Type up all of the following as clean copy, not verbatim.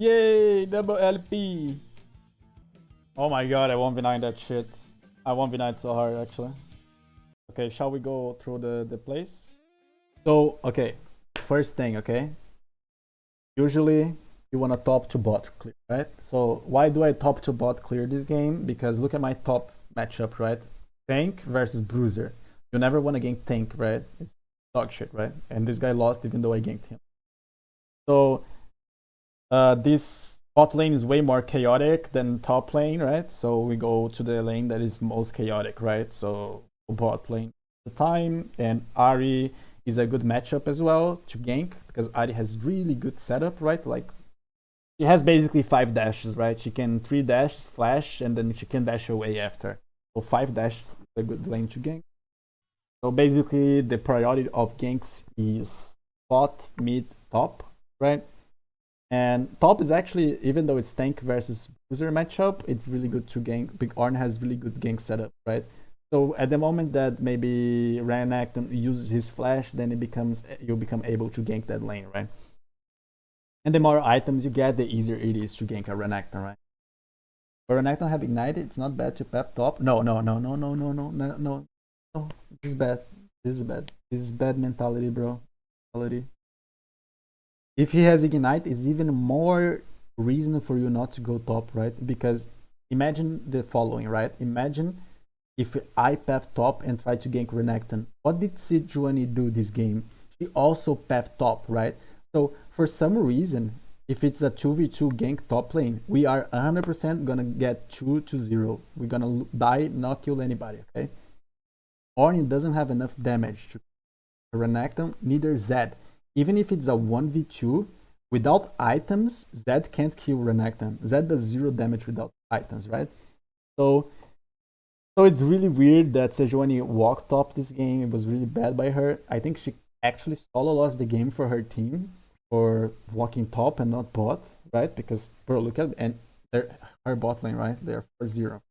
Yay, double LP. Oh my god, I 1v9 that shit. I 1v9 so hard actually. Okay, shall we go through the place? So, okay, first thing, okay? Usually you want to top to bot clear, right? So why do I top to bot clear this game? Because look at my top matchup, right? Tank versus Bruiser. You never want to gank tank, right? It's dog shit, right? And this guy lost even though I ganked him. So this bot lane is way more chaotic than top lane, right? So we go to the lane that is most chaotic, right? So bot lane the time, and Ari is a good matchup as well to gank because Ari has really good setup, right? Like she has basically 5 dashes, right? She can 3 dashes, flash, and then she can dash away after. So 5 dashes is a good lane to gank. So basically the priority of ganks is bot, mid, top, right? And top is actually, even though it's tank versus bruiser matchup, it's really good to gank. Big Arn has really good gank setup, right? So at the moment that maybe Renekton uses his flash, then you become able to gank that lane, right? And the more items you get, the easier it is to gank a Renekton, right? For Renekton have Ignite, it's not bad to pep top. No. This is bad. This is bad. This is bad mentality, bro. Mentality. If he has Ignite, it's even more reason for you not to go top, right? Because imagine the following, right? Imagine if I path top and try to gank Renekton. What did Sejuani do this game? She also path top, right? So for some reason, if it's a 2v2 gank top lane, we are 100% gonna get 2-0. We're gonna die, not kill anybody, okay? Ornn doesn't have enough damage to Renekton, neither Zed. Even if it's a 1v2, without items, Zed can't kill Renekton. Zed does 0 damage without items, right? So it's really weird that Sejuani walked top this game. It was really bad by her. I think she actually solo lost the game for her team for walking top and not bot, right? Because, bro, look at and her bot lane, right? They're 4-0.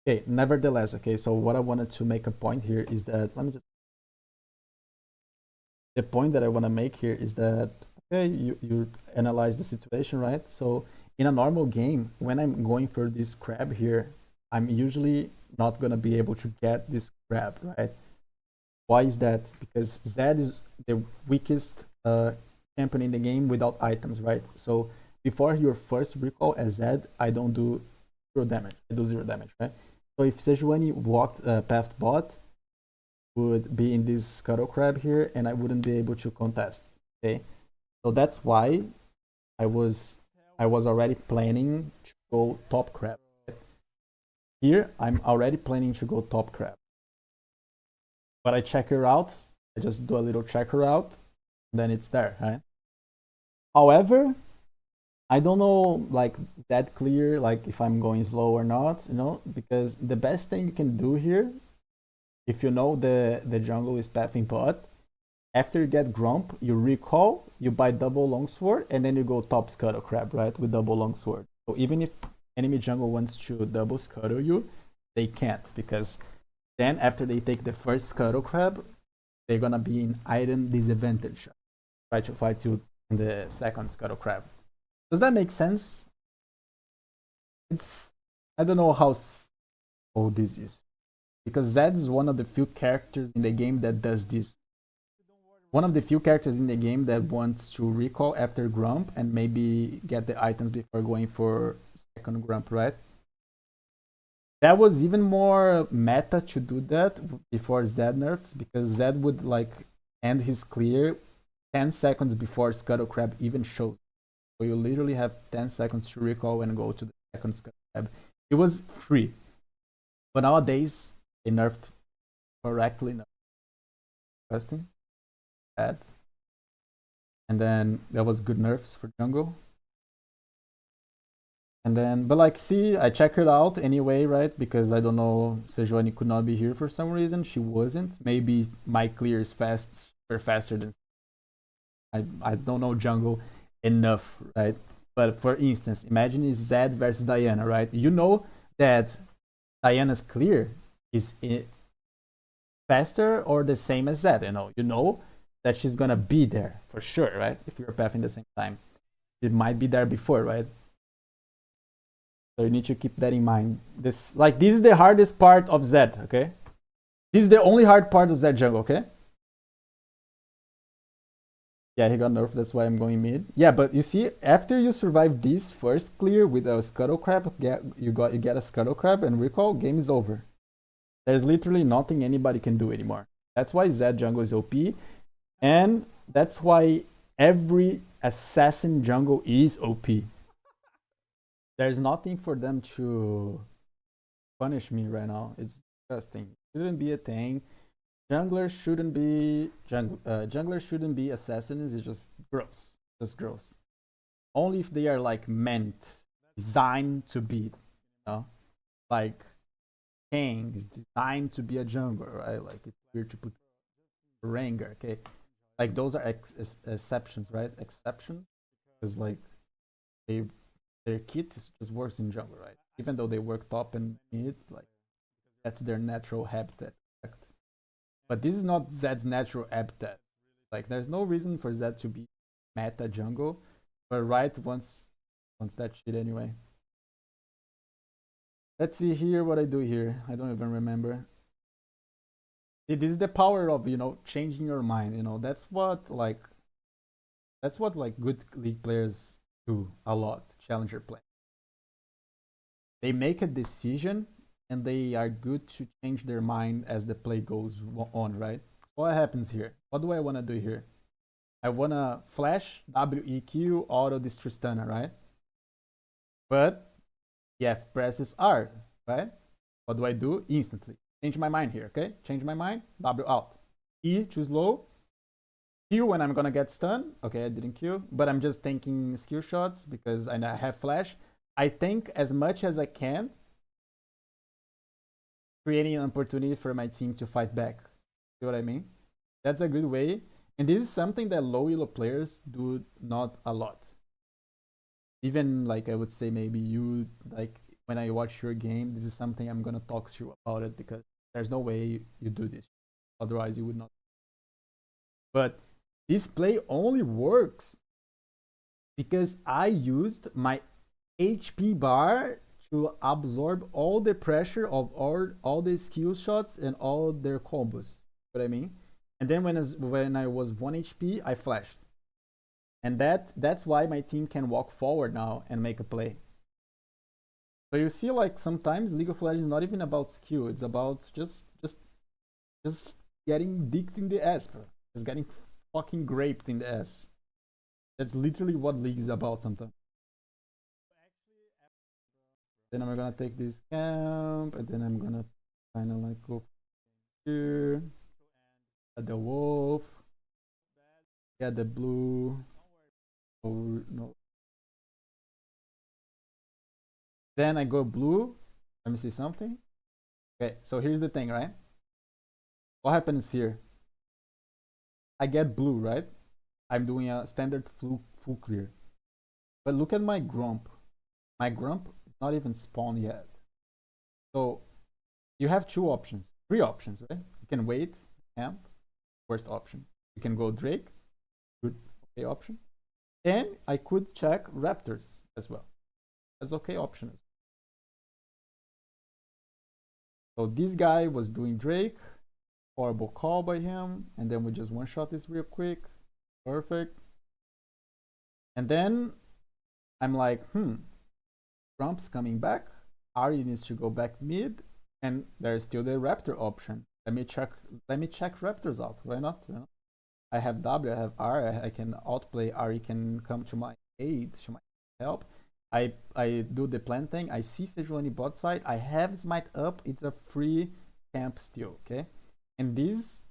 Okay, nevertheless, okay, so what I wanted to make a point here is that, let me just, the point that I want to make here is that, okay, you analyze the situation, right? So in a normal game, when I'm going for this crab here, I'm usually not going to be able to get this crab, right? Why is that? Because Zed is the weakest champion in the game without items, right? So before your first recall as Zed, I don't do 0 damage. I do 0 damage, right? So if Sejuani walked past bot, would be in this scuttle crab here, and I wouldn't be able to contest. Okay, so that's why I was already planning to go top crab. Here I'm already planning to go top crab, but I check her out. I just do a little checker out, then it's there, right? However, I don't know like that clear, like if I'm going slow or not, you know, because the best thing you can do here, if you know the jungle is pathing bot, after you get Grump, you recall, you buy double longsword, and then you go top scuttle crab, right? With double longsword. So even if enemy jungle wants to double scuttle you, they can't, because then after they take the first scuttle crab, they're gonna be in item disadvantage. Try to fight you in the second scuttle crab. Does that make sense? It's, I don't know how old this is, because Zed is one of the few characters in the game that does this. One of the few characters in the game that wants to recall after Grump and maybe get the items before going for second Grump, right? That was even more meta to do that before Zed nerfs, because Zed would like end his clear 10 seconds before Scuttle Crab even shows. So you literally have 10 seconds to recall and go to the second Scuttle Crab. It was free. But nowadays, they nerfed correctly. Interesting. Bad. And then there was good nerfs for jungle. And then, but like, see, I checked it out anyway, right? Because I don't know, Sejuani could not be here for some reason. She wasn't. Maybe my clear is super faster than. I don't know jungle enough, right? But for instance, imagine it's Zed versus Diana, right? You know that Diana's clear is faster or the same as Zed, you know that she's gonna be there for sure, right? If you're pathing the same time. it might be there before, right? So you need to keep that in mind. This is the hardest part of Zed, okay? This is the only hard part of Zed jungle, okay? Yeah, he got nerfed, that's why I'm going mid. Yeah, but you see, after you survive this first clear with a Scuttle Crab, you get a Scuttle Crab and recall, game is over. There's literally nothing anybody can do anymore. That's why Zed jungle is OP, and that's why every assassin jungle is OP. There's nothing for them to punish me right now. It's disgusting. It shouldn't be a thing. Junglers shouldn't be assassins. It's just gross. Just gross. Only if they are like meant, designed to be, you know, like King is designed to be a jungler, right? Like it's weird to put Ranger, okay? Like those are exceptions, right? Exceptions, because like their kit just works in jungle, right? Even though they work top and mid, like that's their natural habitat. But this is not Zed's natural habitat. Like there's no reason for Zed to be meta jungle, but right once that shit anyway. Let's see here what I do here. I don't even remember. This is the power of, you know, changing your mind. You know, that's what like good league players do a lot. Challenger play. They make a decision and they are good to change their mind as the play goes on, right? What happens here? What do I want to do here? I want to flash WEQ auto this Tristana, right? But F presses R, right? What do I do? Instantly. Change my mind here, okay? Change my mind, W out. E, choose low. Q when I'm gonna get stunned. Okay, I didn't Q, but I'm just taking skill shots because I have flash. I think as much as I can, creating an opportunity for my team to fight back. See what I mean? That's a good way. And this is something that low elo players do not a lot. Even like I would say maybe you, like when I watch your game, this is something I'm gonna talk to you about it because there's no way you do this. Otherwise you would not. But this play only works because I used my HP bar to absorb all the pressure of all the skill shots and all their combos. You know what I mean? And then when I was 1 HP, I flashed. And that's why my team can walk forward now and make a play. So you see, like sometimes League of Legends is not even about skill; it's about just getting dicked in the ass, bro. Just getting fucking graped in the ass. That's literally what League is about sometimes. Then I'm gonna take this camp, and then I'm gonna kind of like go here at the wolf, get the blue. Oh no. Then I go blue. Let me see something. Okay, so here's the thing, right? What happens here? I get blue, right? I'm doing a standard full clear. But look at my Grump. My Grump is not even spawned yet. So you have three options, right? You can wait, camp, worst option. You can go Drake, good, okay option. And I could check Raptors as well. That's okay option as well. So this guy was doing Drake, horrible call by him, and then we just one shot this real quick. Perfect. And then I'm like, Trump's coming back. Ari needs to go back mid, and there's still the Raptor option. Let me check Raptors out. Why not? You know? I have W, I have R, I can outplay. Ari can come to my aid, to my help. I do the plan thing. I see Sejuani bot side. I have Smite up. It's a free camp still, okay? And this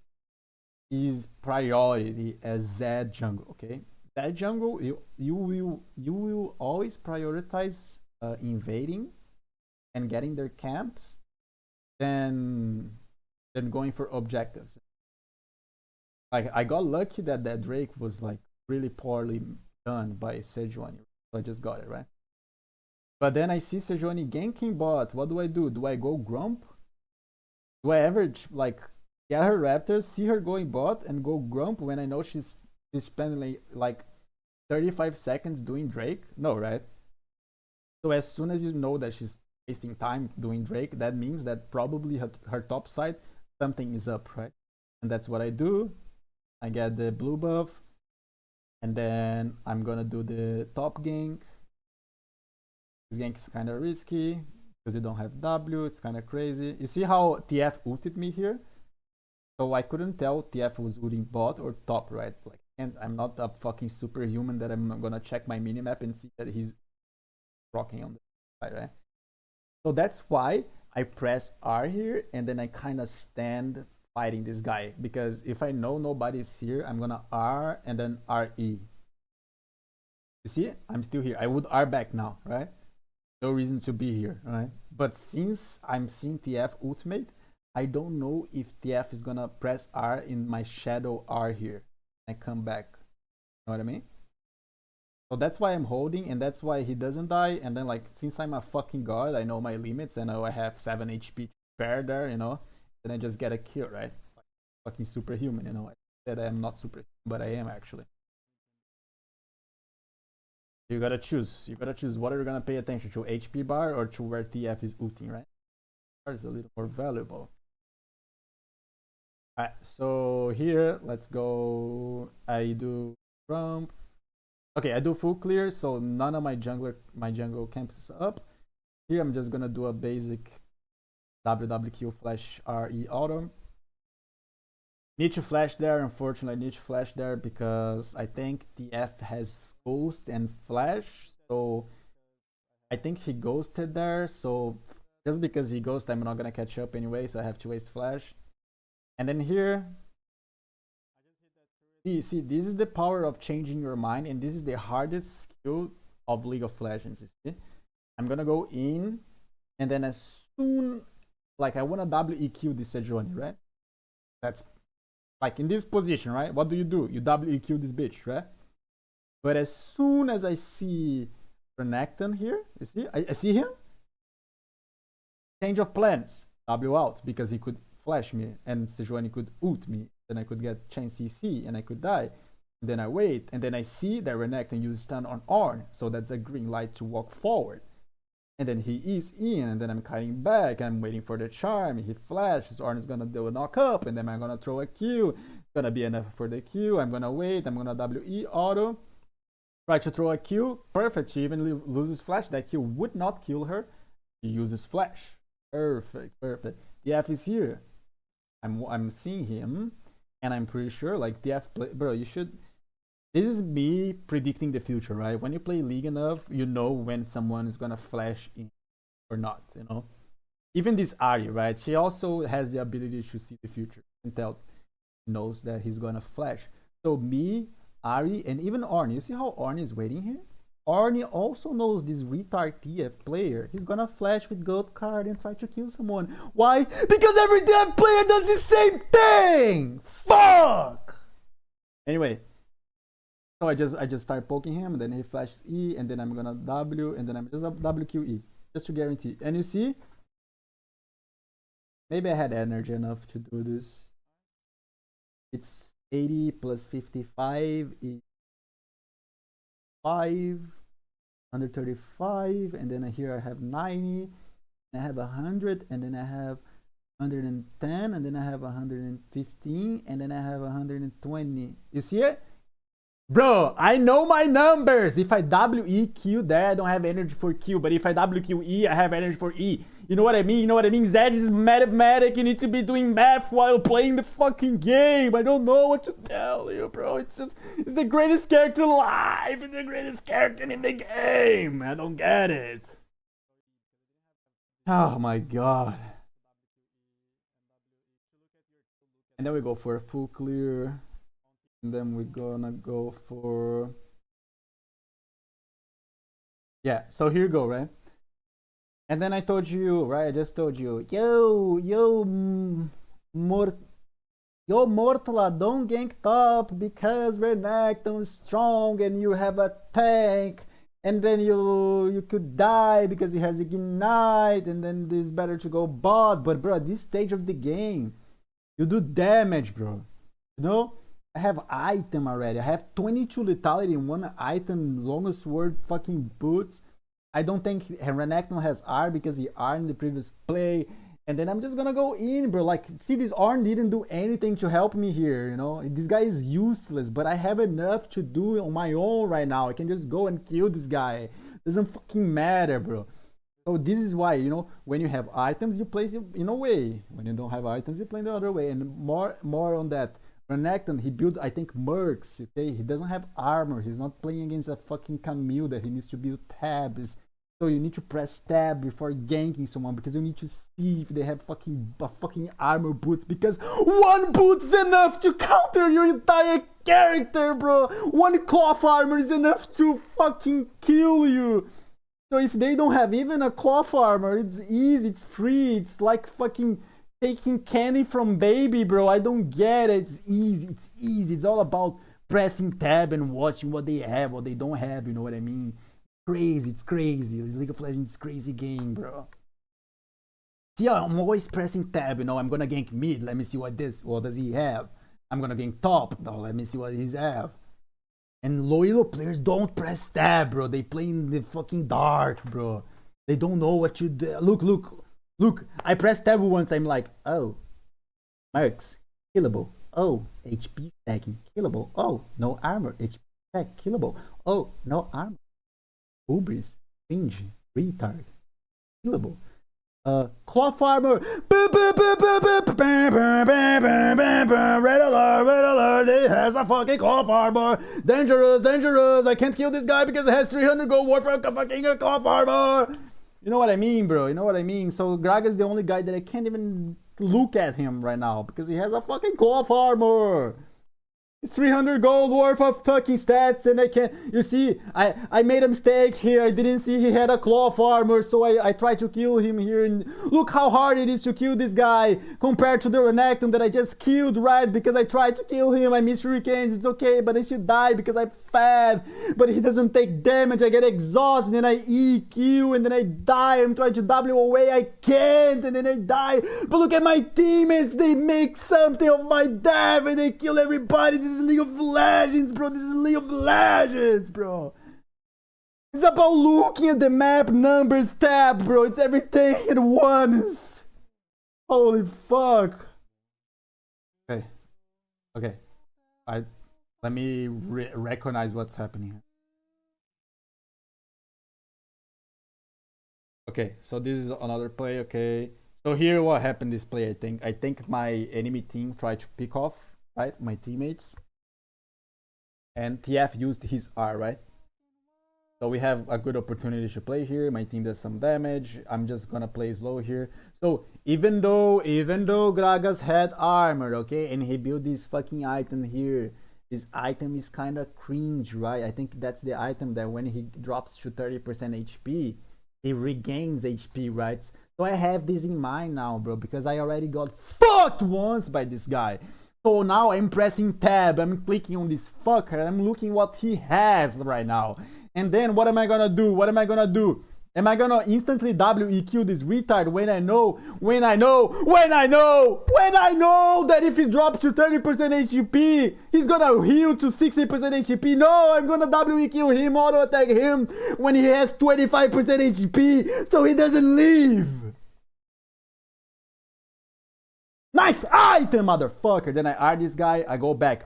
is priority as Zed jungle, okay? Zed jungle, you will always prioritize invading and getting their camps than going for objectives. Like I got lucky that Drake was like really poorly done by Sejuani. So I just got it, right? But then I see Sejuani ganking bot. What do? Do I go Grump? Do I ever like get her Raptors, see her going bot, and go Grump when I know she's spending like 35 seconds doing Drake? No, right? So as soon as you know that she's wasting time doing Drake, that means that probably her top side, something is up, right? And that's what I do. I get the blue buff, and then I'm gonna do the top gank. This gank is kind of risky because you don't have W. It's kind of crazy. You see how TF ulted me here? So I couldn't tell TF was ulting bot or top, right? Like, and I'm not a fucking superhuman that I'm gonna check my minimap and see that he's rocking on the side, right? So that's why I press R here, and then I kind of stand fighting this guy, because if I know nobody's here, I'm gonna R and then RE. You see, I'm still here. I would R back now, right? No reason to be here, right? But since I'm seeing TF ultimate, I don't know if TF is gonna press R in my shadow R here and come back. You know what I mean? So that's why I'm holding, and that's why he doesn't die. And then, like, since I'm a fucking god, I know my limits, and I have 7 HP to spare there, you know? Then I just get a kill, right? Like, fucking superhuman, you know? I said I'm not superhuman, but I am actually. You gotta choose. You gotta choose what are you gonna pay attention to, HP bar or to where TF is ulting, right? Bar is a little more valuable. Alright, so here, let's go. I do Trump. Okay, I do full clear, so none of my jungle camps is up. Here I'm just gonna do a basic WWQ flash RE auto. Need to flash there, unfortunately I need to flash there because I think TF has ghost and flash, so I think he ghosted there, so just because he ghosted I'm not gonna catch up anyway, so I have to waste flash. And then here, see, this is the power of changing your mind, and this is the hardest skill of League of Legends, you see? I'm gonna go in, and then as soon, like, I wanna WEQ this Sejuani, right? That's, like, in this position, right? What do? You WEQ this bitch, right? But as soon as I see Renekton here, you see? I see him? Change of plans. W out, because he could flash me, and Sejuani could ult me. Then I could get chain CC, and I could die. And then I wait, and then I see that Renekton uses stun on Ornn, so that's a green light to walk forward. And then he is in, and then I'm cutting back, and I'm waiting for the charm. He flashes, Ornn is gonna do a knock up, and then I'm gonna throw a Q. It's gonna be enough for the Q. I'm gonna wait, I'm gonna WE auto. Try to throw a Q. Perfect, she even loses flash. That Q would not kill her. She uses flash. Perfect, perfect. TF is here. I'm seeing him, and I'm pretty sure, like, TF play, bro, you should. This is me predicting the future, right? When you play League enough, you know when someone is gonna flash in or not, you know? Even this Ari, right? She also has the ability to see the future and tell, knows that he's gonna flash. So me, Ari, and even Ornn, you see how Ornn is waiting here? Ornn also knows this retard TF player. He's gonna flash with gold card and try to kill someone. Why? Because every TF player does the same thing! Fuck! Anyway. So I just start poking him, and then he flashes E, and then I'm gonna W, and then I'm just WQE, just to guarantee. And you see, maybe I had energy enough to do this. It's 80 plus 55 is 5, 135, and then here I have 90, and I have 100, and then I have 110, and then I have 115, and then I have 120. You see it? Bro, I know my numbers. If I WEQ there, I don't have energy for Q. But if I WQE, I have energy for E. You know what I mean? You know what I mean? Zed is mathematic. You need to be doing math while playing the fucking game. I don't know what to tell you, bro. It's the greatest character alive. It's the greatest character in the game. I don't get it. Oh my god. And then we go for a full clear. And then we're gonna go for, yeah, so here you go, right? And then I told you, right? I just told you, yo, Mortala, don't gank top because Renekton is strong and you have a tank, and then you could die because he has Ignite, and then it's better to go bot. But bro, at this stage of the game, you do damage, bro. You know? I have item already. I have 22 lethality in one item, longest sword, fucking boots. I don't think Renekton has R because he R in the previous play. And then I'm just gonna go in, bro. Like, see, this Arn didn't do anything to help me here, you know? This guy is useless, but I have enough to do on my own right now. I can just go and kill this guy. Doesn't fucking matter, bro. So this is why, you know, when you have items, you play in a way. When you don't have items, you play the other way. And more on that. Renekton, he built, I think, mercs, okay? He doesn't have armor. He's not playing against a fucking Camille that he needs to build tabs. So you need to press tab before ganking someone because you need to see if they have fucking armor boots, because one boot's enough to counter your entire character, bro. One cloth armor is enough to fucking kill you. So if they don't have even a cloth armor, it's easy, it's free, it's like fucking taking candy from baby, bro. I don't get it. It's easy, it's easy. It's all about pressing tab and watching what they have, what they don't have, you know what I mean? Crazy, it's crazy. League of Legends crazy game, bro. See, I'm always pressing tab, you know. I'm gonna gank mid. Let me see what does he have. I'm gonna gank top. No, let me see what he's have. And loyal players don't press tab, bro. They play in the fucking dark, bro. They don't know what you do. Look. I pressed tab once. I'm like, oh, mercs, killable. Oh, HP stacking, killable. Oh, no armor, HP stack, killable. Oh, no armor. Hubris, cringe, retard, killable. Cloth armor. Red alert, it has a fucking cloth armor. Dangerous. I can't kill this guy because it has 300 gold worth of fucking cloth armor. You know what I mean, bro? You know what I mean? So Graga's the only guy that I can't even look at him right now because he has a fucking cloth armor. It's 300 gold worth of fucking stats, and I can't. You see, I made a mistake here. I didn't see he had a cloth armor, so I tried to kill him here. And look how hard it is to kill this guy compared to the Renekton that I just killed, right? Because I tried to kill him. I missed hurricanes. It's okay, but I should die because I'm fat. But he doesn't take damage. I get exhausted, and then I EQ, and then I die. I'm trying to W away. I can't, and then I die. But look at my teammates. They make something of my death, and they kill everybody. This is League of Legends, bro. This is League of Legends, bro. It's about looking at the map numbers tab, bro. It's everything at once. Holy fuck. Okay. Let me recognize what's happening here. Okay, so this is another play. Okay, so here what happened this play. I think my enemy team tried to pick off, right, my teammates, and TF used his R, right? So we have a good opportunity to play here. My team does some damage. I'm just gonna play slow here. So even though Gragas had armor, okay, and he built this fucking item here, this item is kind of cringe, right? I think that's the item that when he drops to 30% HP, he regains HP, right? So I have this in mind now, bro, because I already got fucked once by this guy. So now I'm pressing tab, I'm clicking on this fucker, I'm looking what he has right now. And then what am I gonna do? Am I gonna instantly WEQ this retard when I know that if he drops to 30% HP, he's gonna heal to 60% HP? No, I'm gonna WEQ him, auto attack him when he has 25% HP so he doesn't leave. Nice item, motherfucker. Then I R this guy. I go back.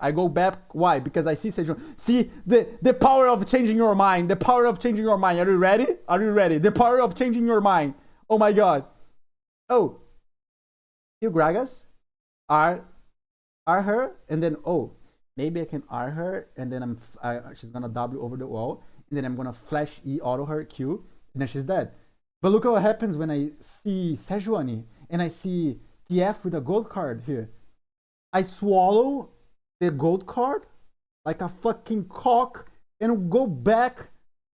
Why? Because I see Sejuani. See the power of changing your mind. The power of changing your mind. Are you ready? The power of changing your mind. Oh my god. Oh. You Gragas. R her. And then, oh. Maybe I can R her. And then she's gonna W over the wall. And then I'm gonna flash E auto her Q. And then she's dead. But look what happens when I see Sejuani. And I see TF with a gold card here. I swallow the gold card like a fucking cock and go back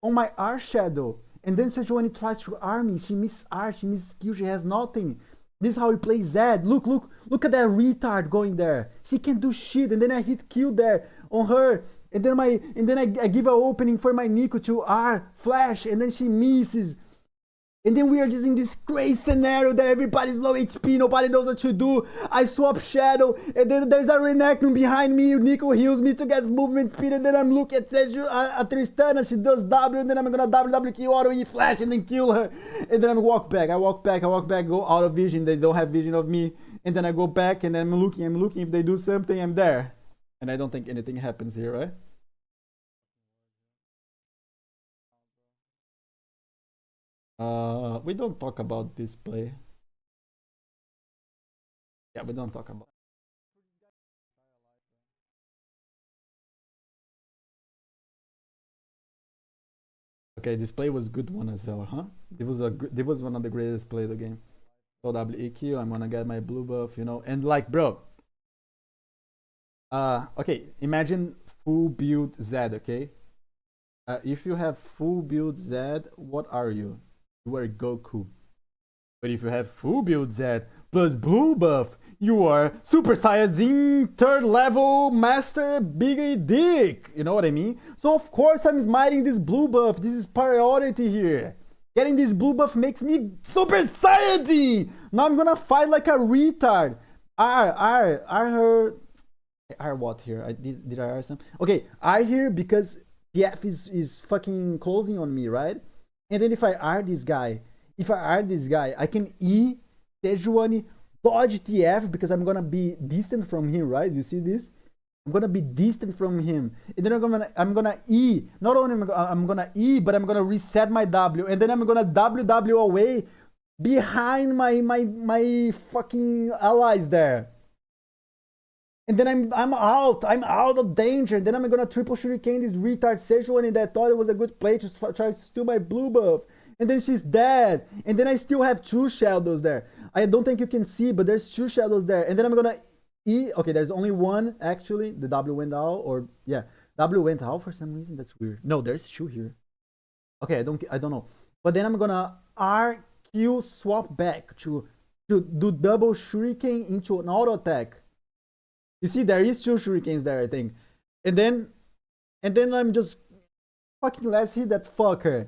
on my R shadow. And then Sejuani tries to R me. She miss R, she miss Q, she has nothing. This is how he plays Zed. Look at that retard going there. She can't do shit. And then I hit Q there on her. And then I give an opening for my Nico to R flash, and then she misses. And then we are just in this crazy scenario that everybody's low HP, nobody knows what to do. I swap Shadow, and then there's a Renekton behind me. Nico heals me to get movement speed, and then I'm looking at Tristana, she does W, and then I'm gonna WQ auto E flash and then kill her. And then I walk back, go out of vision, they don't have vision of me. And then I go back, and then I'm looking, if they do something, I'm there. And I don't think anything happens here, right? We don't talk about this play. Yeah, we don't talk about. Okay, this play was good one as well, huh? It was one of the greatest play of the game. So WEQ, I'm gonna get my blue buff, you know, and like, bro. Okay, imagine full build Zed, okay? If you have full build Zed, what are you? You are Goku. But if you have full build Zed plus blue buff, you are Super Saiyajin 3rd level Master Big Dick. You know what I mean? So of course I'm smiting this blue buff. This is priority here. Getting this blue buff makes me Super Saiyajin. Now I'm gonna fight like a retard. I heard. R what here? Did I R some? Okay, I here because PF is fucking closing on me, right? And then if I R this guy, I can E Tejuani dodge TF because I'm gonna be distant from him, right? You see this? I'm gonna be distant from him, and then I'm gonna E. Not only I'm gonna E, but I'm gonna reset my W, and then I'm gonna WW away behind my fucking allies there. And then I'm out of danger. And then I'm gonna triple shuriken this retard Sejuani that thought it was a good play to try to steal my blue buff. And then she's dead. And then I still have 2 shadows there. I don't think you can see, but there's 2 shadows there. And then I'm gonna E. Okay, there's only one actually. The W went out, or yeah, W went out for some reason. That's weird. No, there's 2 here. Okay, I don't know. But then I'm gonna RQ swap back to do double shuriken into an auto attack. You see, there is 2 shurikens there, I think. And then I'm just fucking let's hit that fucker.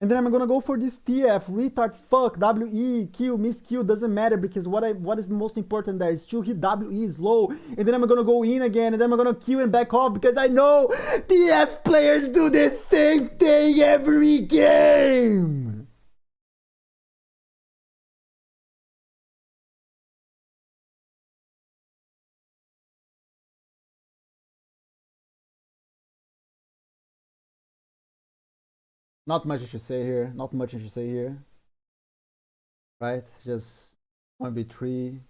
And then I'm gonna go for this TF, retard fuck, WE, Q, miss Q, doesn't matter because what is the most important there is to hit WE slow. And then I'm gonna go in again, and then I'm gonna Q and back off because I know TF players do the same thing every game. Not much I should say here. Not much I should say here. Right? Just 1v3.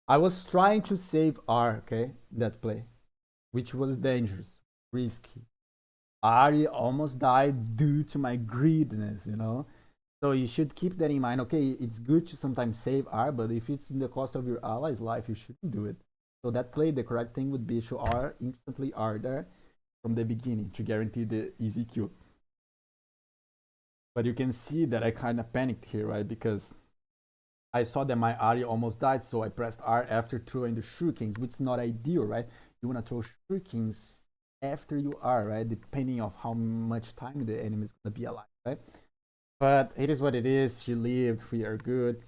I was trying to save R, okay? That play. Which was dangerous. Risky. Ari almost died due to my greediness, you know? So you should keep that in mind. Okay, it's good to sometimes save R, but if it's in the cost of your ally's life, you shouldn't do it. So that play, the correct thing would be to R, instantly R there from the beginning to guarantee the easy kill. But you can see that I kind of panicked here, right? Because I saw that my Ari almost died, so I pressed R after throwing the shurikens, which is not ideal, right? You want to throw shurikens after you are, right? Depending on how much time the enemy is going to be alive, right? But it is what it is. She lived. We are good.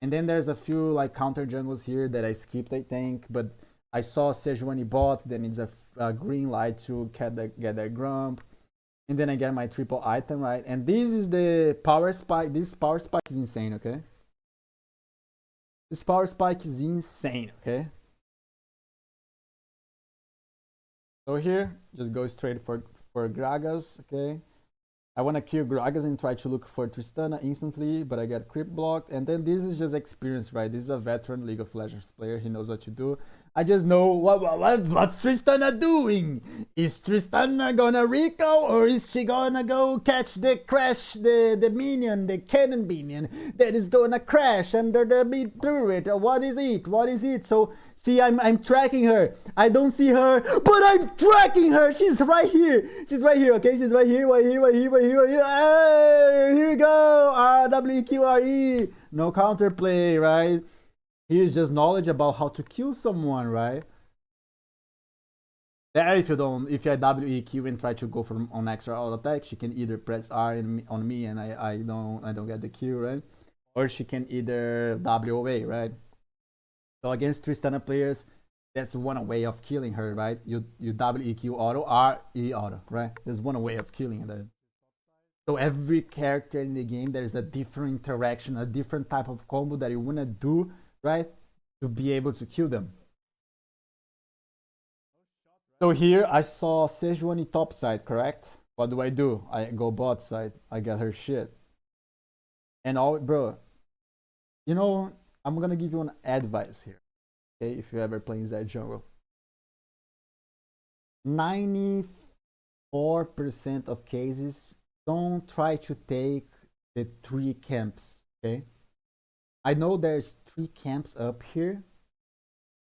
And then there's a few like counter jungles here that I skipped, I think. But I saw Sejuani bot. Then it's a green light to get that Grump. And then I get my triple item, right? And this is the power spike. This power spike is insane, okay? This power spike is insane, okay? So here, just go straight for Gragas, okay? I want to kill Gragas and try to look for Tristana instantly, but I get creep blocked. And then this is just experience, right? This is a veteran League of Legends player. He knows what to do. I just know what's Tristana doing. Is Tristana gonna recall, or is she gonna go catch the minion, the cannon minion that is gonna crash under the mid turret? Or what is it? What is it? So see, I'm tracking her. I don't see her, but I'm tracking her. She's right here. She's right here. Okay, she's right here. Right here. Right here. Right here. Right here. Hey, here we go. RWQRE. No counterplay, right? Here's just knowledge about how to kill someone, right? There, if you WEQ and try to go for on extra auto attack, she can either press R on me and I don't get the Q, right? Or she can either W away, right? So against Tristana players, that's one way of killing her, right? You WEQ auto, R E auto, right? There's one way of killing that. So every character in the game, there's a different interaction, a different type of combo that you wanna do, right? To be able to kill them. So here I saw Sejuani top side, correct? What do? I go bot side. I get her shit. And all, bro, you know, I'm gonna give you an advice here. Okay, if you ever playing Zed jungle. 94% of cases, don't try to take the 3 camps, okay? I know there's 3 camps up here,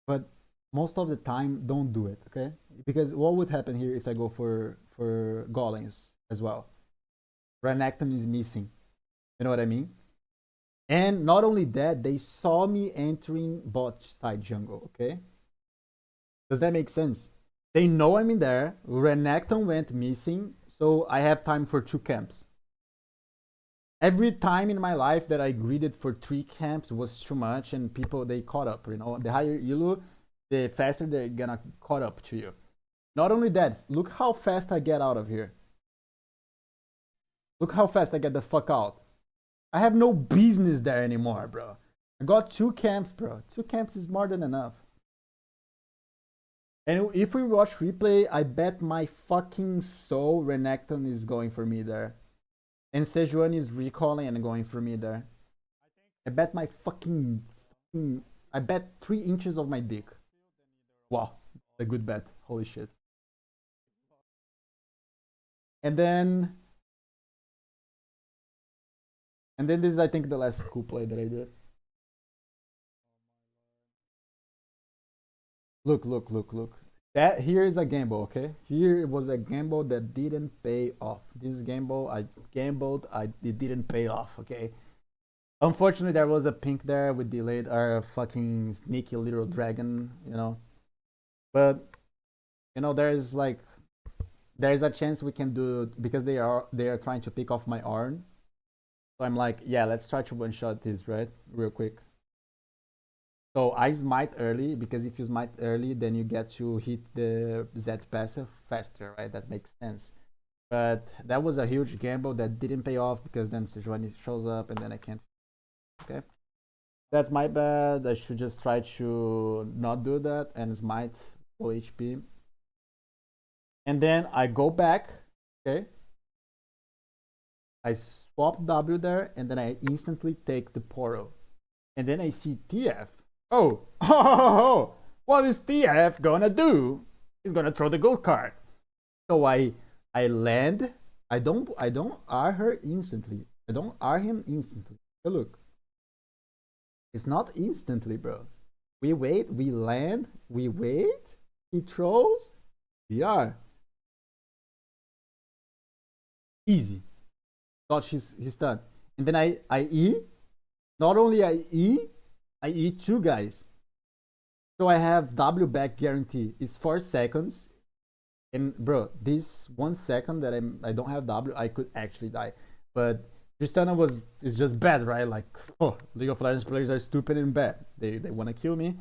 but most of the time, don't do it, okay? Because what would happen here if I go for golems as well? Renekton is missing. You know what I mean? And not only that, they saw me entering bot side jungle, okay? Does that make sense? They know I'm in there. Renekton went missing, so I have time for 2 camps. Every time in my life that I greeted for 3 camps was too much, and people, they caught up, you know? The higher elo, the faster they're gonna caught up to you. Not only that, look how fast I get out of here. Look how fast I get the fuck out. I have no business there anymore, bro. I got 2 camps, bro. 2 camps is more than enough. And if we watch replay, I bet my fucking soul Renekton is going for me there. And Sejuani is recalling and going for me there. I bet my fucking I bet 3 inches of my dick. Wow, a good bet. Holy shit. And then this is, I think, the last cool play that I did. Look. That here is a gamble, okay? Here was a gamble that didn't pay off. This gamble, I gambled, it didn't pay off, okay? Unfortunately, there was a pink there. We delayed our fucking sneaky little dragon, you know? But, you know, there's a chance we can do, because they are trying to pick off my Arn. So I'm like, yeah, let's try to one-shot this, right? Real quick. So I smite early, because if you smite early, then you get to hit the Z passive faster, right? That makes sense. But that was a huge gamble that didn't pay off, because then Sejuani shows up and then I can't. Okay. That's my bad. I should just try to not do that and smite full HP. And then I go back, okay? I swap W there, and then I instantly take the portal. And then I see TF. Oh, what is TF gonna do? He's gonna throw the gold card. So I land. I don't R her instantly. I don't R him instantly. But look. It's not instantly, bro. We wait, we land, we wait, he throws, we R. Easy. Thought he's done. And then I E. Not only I E 2 guys. So I have W back guarantee. It's 4 seconds. And bro, this 1 second that I don't have W, I could actually die. But Tristana is just bad, right? Like, oh, League of Legends players are stupid and bad. They want to kill me.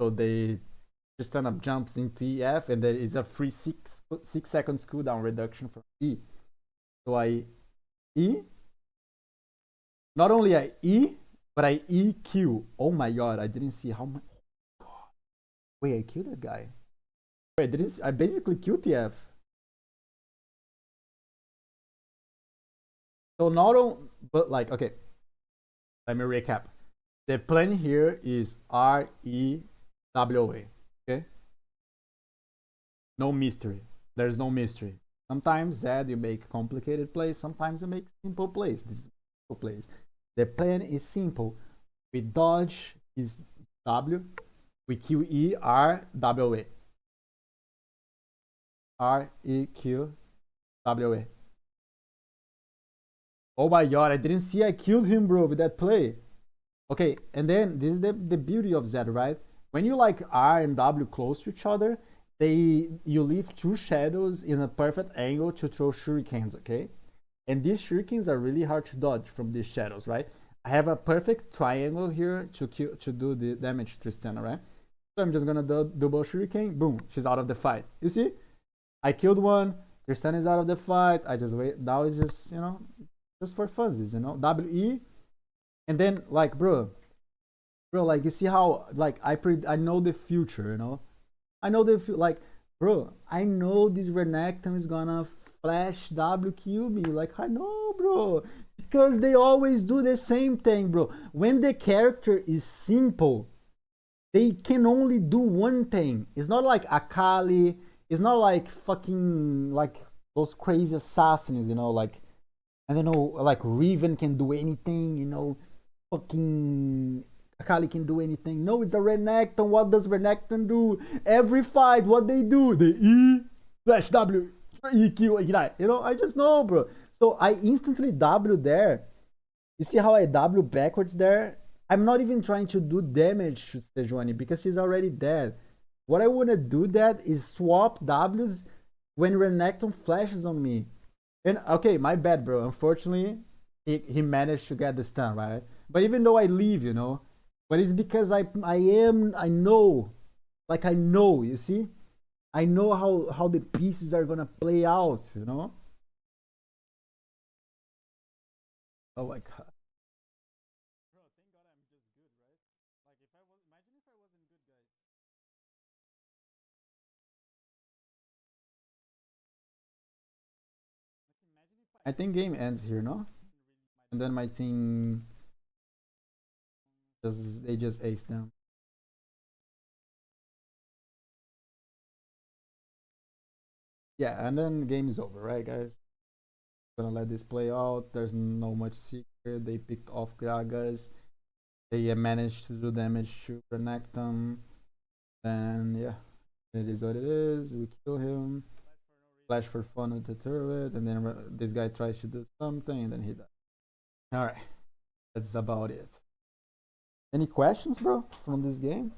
So Tristana jumps into EF, and there is a free 6 seconds cooldown reduction from E. So I E. Not only I E, but I EQ. Oh my god, I didn't see how much. Wait, I killed that guy. Wait, I basically killed TF. So not only, but like, okay, let me recap. The plan here is REWA, okay? No mystery. There's no mystery. Sometimes, Zed, you make complicated plays. Sometimes you make simple plays. This is simple plays. The plan is simple. We dodge his W. We QE RWA. REQWA. Oh my god, I didn't see I killed him, bro, with that play. Okay, and then this is the beauty of Zed, right? When you like R and W close to each other, you leave two shadows in a perfect angle to throw shurikens, okay? And these shurikens are really hard to dodge from these shadows, right? I have a perfect triangle here to do the damage to Tristana, right? So I'm just gonna do double shuriken, boom, she's out of the fight. You see? I killed one, Tristana is out of the fight, I just wait, now it's just, just for fuzzes, WE, and then, like, bro, like, you see how, like, I know the future, I know like, bro, I know this Renekton is gonna flash WQ me. Like, I know, bro. Because they always do the same thing, bro. When the character is simple, they can only do one thing. It's not like Akali. It's not like fucking, like, those crazy assassins, like, I don't know, like, Riven can do anything, fucking Akali can do anything. No, it's a Renekton. What does Renekton do? Every fight, what they do? They E, flash W, EQ, ignite. I just know, bro. So I instantly W there. You see how I W backwards there? I'm not even trying to do damage to Sejuani because she's already dead. What I want to do that is swap Ws when Renekton flashes on me. And okay, my bad, bro. Unfortunately, he managed to get the stun, right? But even though I leave, but it's because I know, like, I know, you see, I know how the pieces are gonna play out. Oh my god. Bro, thank God I'm just good, right? Like, if I was, imagine if I wasn't good, guys. Like, imagine if I think game ends here, no? And then my team just ace them. Yeah, and then game is over, right, guys? Gonna let this play out. There's no much secret. They pick off Gragas. They managed to do damage to Renekton. And yeah, it is what it is. We kill him. Flash for fun with the turret. And then this guy tries to do something and then he dies. Alright, that's about it. Any questions, bro, from this game?